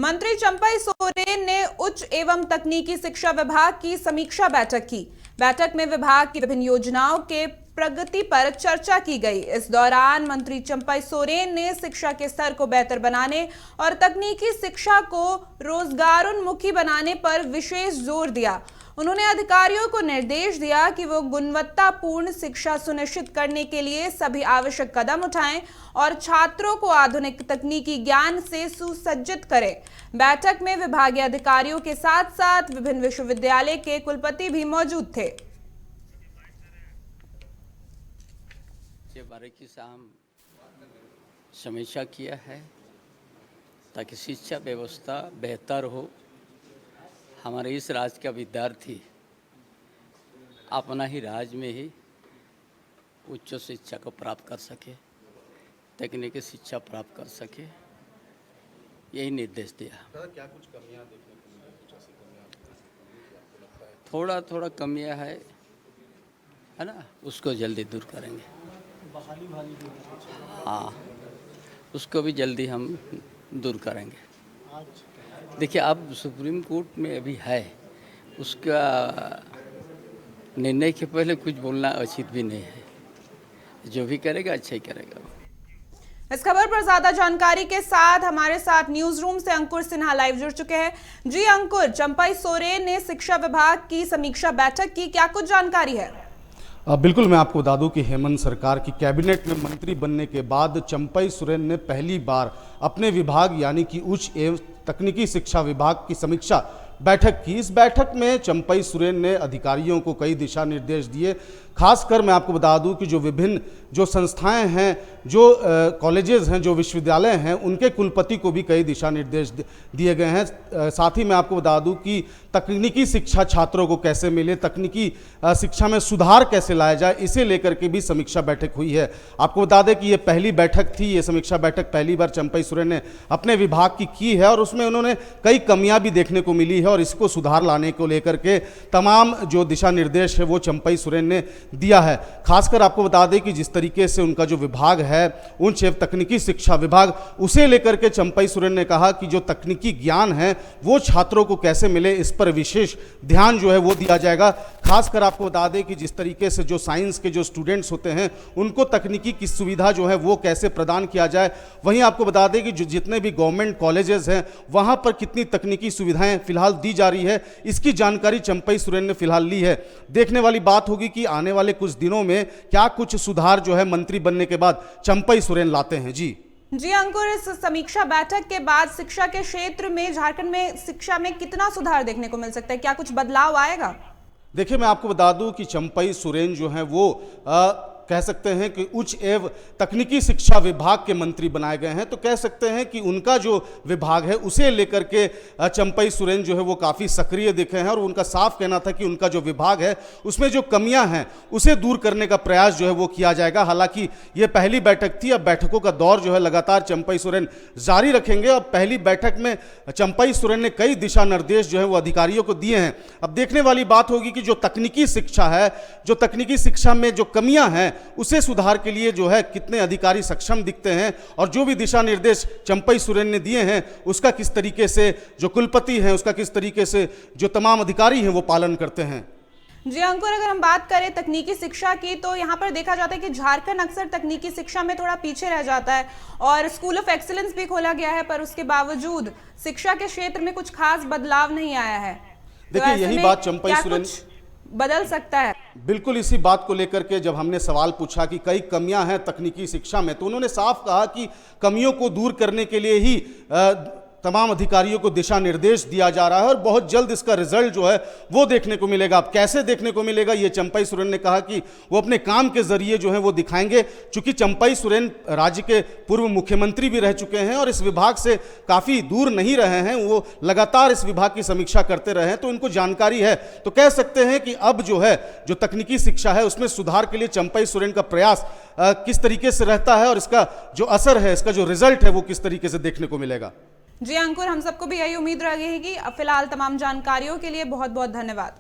मंत्री चंपई सोरेन ने उच्च एवं तकनीकी शिक्षा विभाग की समीक्षा बैठक की। बैठक में विभाग की विभिन्न योजनाओं के प्रगति पर चर्चा की गई। इस दौरान मंत्री चंपई सोरेन ने शिक्षा के स्तर को बेहतर बनाने और तकनीकी शिक्षा को रोजगारोन्मुखी बनाने पर विशेष जोर दिया। उन्होंने अधिकारियों को निर्देश दिया कि वो गुणवत्तापूर्ण शिक्षा सुनिश्चित करने के लिए सभी आवश्यक कदम उठाएं और छात्रों को आधुनिक तकनीकी ज्ञान से सुसज्जित करें। बैठक में विभागीय अधिकारियों के साथ साथ विभिन्न विश्वविद्यालय के कुलपति भी मौजूद थे। बारीकी से हम समीक्षा किया है ताकि शिक्षा व्यवस्था बेहतर हो। हमारे इस राज्य का विद्यार्थी अपना ही राज्य में ही उच्च शिक्षा को प्राप्त कर सके, तकनीकी शिक्षा प्राप्त कर सके, यही निर्देश दिया। क्या कुछ कमियां देखने को मिली? थोड़ा कमियां है ना, उसको जल्दी दूर करेंगे। हाँ, उसको भी जल्दी हम दूर करेंगे। देखिए, अब सुप्रीम कोर्ट में अभी है, उसका निर्णय के पहले कुछ बोलना उचित भी नहीं है। जो भी करेगा अच्छा ही करेगा। इस खबर पर ज्यादा जानकारी के साथ हमारे साथ न्यूज रूम से अंकुर सिन्हा लाइव जुड़ चुके हैं। जी अंकुर, चंपई सोरेन ने शिक्षा विभाग की समीक्षा बैठक की, क्या कुछ जानकारी है? बिल्कुल, मैं आपको बता दूं कि हेमंत सरकार की कैबिनेट में मंत्री बनने के बाद चंपई सोरेन ने पहली बार अपने विभाग यानी कि उच्च एवं तकनीकी शिक्षा विभाग की समीक्षा बैठक की। इस बैठक में चंपई सोरेन ने अधिकारियों को कई दिशा निर्देश दिए। खासकर मैं आपको बता दूं कि जो विभिन्न जो संस्थाएं हैं, जो कॉलेजेस हैं, जो विश्वविद्यालय हैं, उनके कुलपति को भी कई दिशा निर्देश दिए गए हैं। साथ ही मैं आपको बता दूं कि तकनीकी शिक्षा छात्रों को कैसे मिले, तकनीकी शिक्षा में सुधार कैसे लाया जाए, इसे लेकर के भी समीक्षा बैठक हुई है। आपको बता दें कि ये पहली बैठक थी। ये समीक्षा बैठक पहली बार चंपई सोरेन ने अपने विभाग की है और उसमें उन्होंने कई कमियां भी देखने को मिली है और इसको सुधार लाने को लेकर के तमाम जो दिशा निर्देश है वो चंपई सोरेन ने दिया है। खासकर आपको बता दें कि जिस तरीके से उनका जो विभाग है, उच्च एवं तकनीकी शिक्षा विभाग, उसे लेकर के चंपई सोरेन ने कहा कि जो तकनीकी ज्ञान है वो छात्रों को कैसे मिले, इस पर विशेष ध्यान जो है वो दिया जाएगा। खासकर आपको बता दें कि जिस तरीके से जो साइंस के जो स्टूडेंट्स होते हैं उनको तकनीकी की सुविधा जो है वो कैसे प्रदान किया जाए। वहीं आपको बता दें कि जो जितने भी गवर्नमेंट कॉलेजेस हैं वहां पर कितनी तकनीकी सुविधाएं फिलहाल दी जा रही है, इसकी जानकारी चंपई सोरेन ने फिलहाल ली है। देखने वाली बात होगी कि आने वाले कुछ दिनों में क्या कुछ सुधार जो है मंत्री बनने के बाद चंपई सोरेन लाते हैं। जी अंकुर, इस समीक्षा बैठक के बाद शिक्षा के क्षेत्र में झारखंड में शिक्षा में कितना सुधार देखने को मिल सकता है? क्या कुछ बदलाव आएगा? देखिए, मैं आपको बता दूं कि चंपई सोरेन जो है वो कह सकते हैं कि उच्च एवं तकनीकी शिक्षा विभाग के मंत्री बनाए गए हैं, तो कह सकते हैं कि उनका जो विभाग है उसे लेकर के चंपई सोरेन जो है वो काफ़ी सक्रिय दिखे हैं और उनका साफ कहना था कि उनका जो विभाग है उसमें जो कमियां हैं उसे दूर करने का प्रयास जो है वो किया जाएगा। हालांकि ये पहली बैठक थी, अब बैठकों का दौर जो है लगातार चंपई सोरेन जारी रखेंगे। अब पहली बैठक में चंपई सोरेन ने कई दिशा निर्देश जो है वो अधिकारियों को दिए हैं। अब देखने वाली बात होगी कि जो तकनीकी शिक्षा है, जो तकनीकी शिक्षा में जो कमियां हैं उसे सुधार के लिए जो है कितने अधिकारी सक्षम दिखते हैं और जो भी दिशा निर्देश चंपई सोरेन ने दिए हैं उसका किस तरीके से जो कुलपति हैं, उसका किस तरीके से जो तमाम अधिकारी हैं वो पालन करते हैं। जी अंकुर, अगर हम बात करें तकनीकी शिक्षा की तो यहाँ पर देखा जाता है कि झारखंड अक्सर तकनीकी शिक्षा में थोड़ा पीछे रह जाता है और स्कूल ऑफ एक्सीलेंस भी खोला गया है, पर उसके बावजूद शिक्षा के क्षेत्र में कुछ खास बदलाव नहीं आया है। देखिए, यही बात चंपई सोरेन बदल सकता है। बिल्कुल, इसी बात को लेकर के जब हमने सवाल पूछा कि कई कमियां हैं तकनीकी शिक्षा में, तो उन्होंने साफ कहा कि कमियों को दूर करने के लिए ही तमाम अधिकारियों को दिशा निर्देश दिया जा रहा है और बहुत जल्द इसका रिजल्ट जो है वो देखने को मिलेगा। अब कैसे देखने को मिलेगा, ये चंपई सोरेन ने कहा कि वो अपने काम के जरिए जो है वो दिखाएंगे। चूंकि चंपई सोरेन राज्य के पूर्व मुख्यमंत्री भी रह चुके हैं और इस विभाग से काफ़ी दूर नहीं रहे हैं, वो लगातार इस विभाग की समीक्षा करते रहे हैं, तो उनको जानकारी है। तो कह सकते हैं कि अब जो है जो तकनीकी शिक्षा है उसमें सुधार के लिए चंपई सोरेन का प्रयास किस तरीके से रहता है और इसका जो असर है, इसका जो रिजल्ट है वो किस तरीके से देखने को मिलेगा। जी अंकुर, हम सबको भी यही उम्मीद रहेगी। फिलहाल तमाम जानकारियों के लिए बहुत बहुत धन्यवाद।